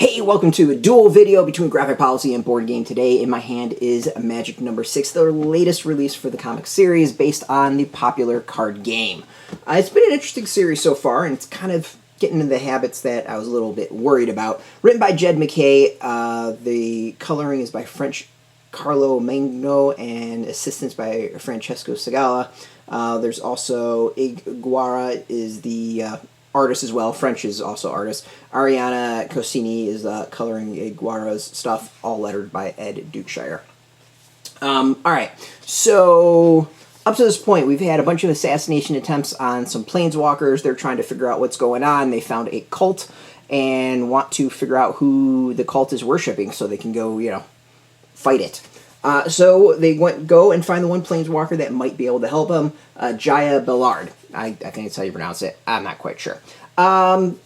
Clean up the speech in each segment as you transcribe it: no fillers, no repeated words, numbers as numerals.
Hey, welcome to a dual video between Graphic Policy and Board Game Today. In my hand is Magic number 6, the latest release for the comic series based on the popular card game. It's been an interesting series so far, and it's kind of getting into the habits that I was a little bit worried about. Written by Jed MacKay, the coloring is by Carlomagno, and assistance by Francesco Segala. There's also Guara is the artist as well. French is also artist. Arianna Consonni is coloring Guara's stuff, all lettered by Ed Dukeshire. Alright, so up to this point, we've had a bunch of assassination attempts on some Planeswalkers. They're trying to figure out what's going on. They found a cult and want to figure out who the cult is worshipping so they can go, fight it. So they go and find the one Planeswalker that might be able to help them, Jaya Ballard. I think that's how you pronounce it. I'm not quite sure. The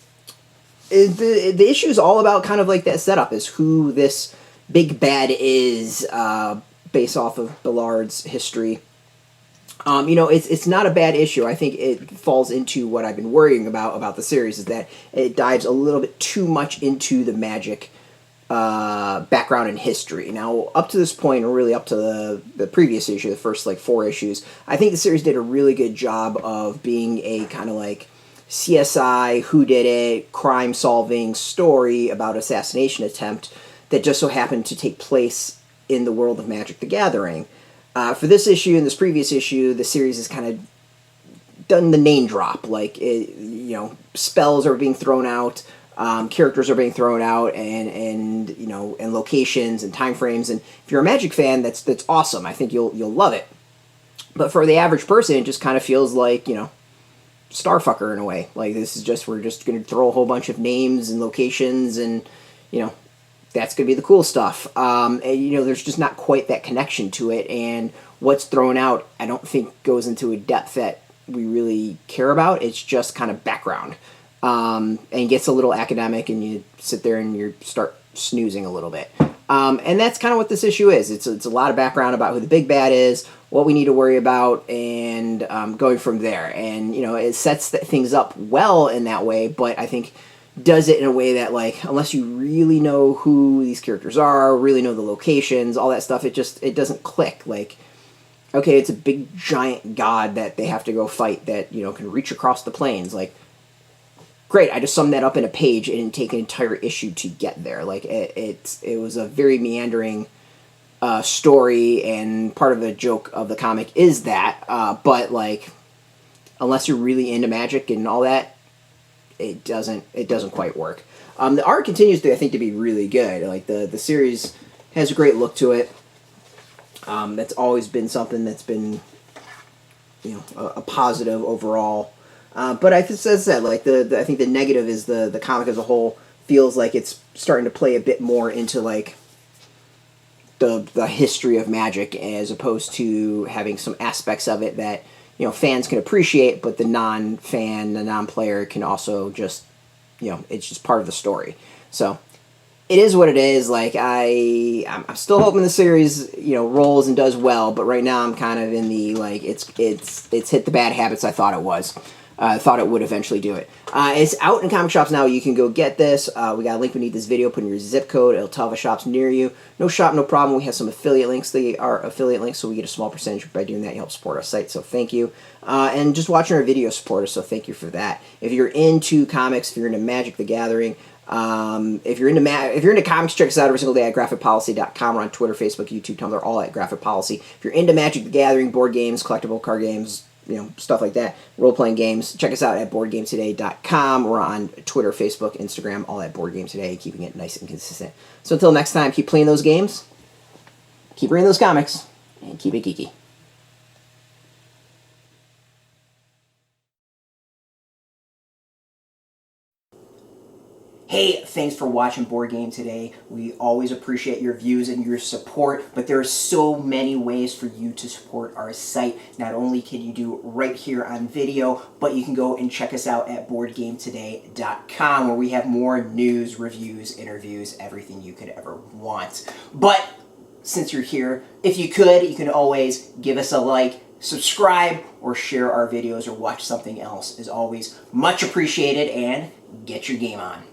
issue is all about kind of like that setup, is who this big bad is, based off of Ballard's history. It's not a bad issue. I think it falls into what I've been worrying about the series, is that it dives a little bit too much into the Magic background and history. Now, up to this point, or really up to the previous issue, the first like 4 issues, I think the series did a really good job of being a kind of like CSI, whodidit, crime-solving story about assassination attempt that just so happened to take place in the world of Magic the Gathering. For this issue and this previous issue, the series has kind of done the name drop. Like, spells are being thrown out, characters are being thrown out, and locations and time frames. And if you're a Magic fan, that's awesome. I think you'll love it. But for the average person, it just kind of feels like Starfucker in a way. Like, this is just, we're just going to throw a whole bunch of names and locations, and that's going to be the cool stuff. There's just not quite that connection to it, and what's thrown out, I don't think goes into a depth that we really care about. It's just kind of background. And gets a little academic, and you sit there and you start snoozing a little bit. And that's kind of what this issue is. It's a lot of background about who the big bad is, what we need to worry about, and going from there. And, it sets things up well in that way, but I think does it in a way that, like, unless you really know who these characters are, really know the locations, all that stuff, it doesn't click. Like, okay, it's a big giant god that they have to go fight that, can reach across the plains. Like, great, I just summed that up in a page. It didn't take an entire issue to get there. Like, it was a very meandering story, and part of the joke of the comic is that, but, like, unless you're really into Magic and all that, it doesn't quite work. The art continues to, I think, to be really good. Like, the series has a great look to it. That's always been something that's been, a positive overall. But as I said, like, I think the negative is the comic as a whole feels like it's starting to play a bit more into, like, the history of Magic, as opposed to having some aspects of it that, fans can appreciate, but the non-fan, the non-player can also just, it's just part of the story. So, it is what it is. Like, I'm still hoping the series, rolls and does well, but right now I'm kind of in the, like, it's hit the bad habits I thought it was. I thought it would eventually do it. It's out in comic shops now. You can go get this. We got a link beneath this video. Put in your zip code. It'll tell the shops near you. No shop, no problem. We have some affiliate links. They are affiliate links, so we get a small percentage by doing that. You help support our site, so thank you. And just watching our videos support us, so thank you for that. If you're into comics, if you're into Magic the Gathering, if you're into comics, check us out every single day at graphicpolicy.com. We're on Twitter, Facebook, YouTube, Tumblr, all at Graphic Policy. If you're into Magic the Gathering, board games, collectible card games, stuff like that, role-playing games, check us out at boardgametoday.com. We're on Twitter, Facebook, Instagram, all at BoardGameToday, keeping it nice and consistent. So until next time, keep playing those games, keep reading those comics, and keep it geeky. Hey, thanks for watching Board Game Today. We always appreciate your views and your support, but there are so many ways for you to support our site. Not only can you do it right here on video, but you can go and check us out at BoardGameToday.com, where we have more news, reviews, interviews, everything you could ever want. But since you're here, if you can always give us a like, subscribe, or share our videos, or watch something else. Is always much appreciated, and get your game on.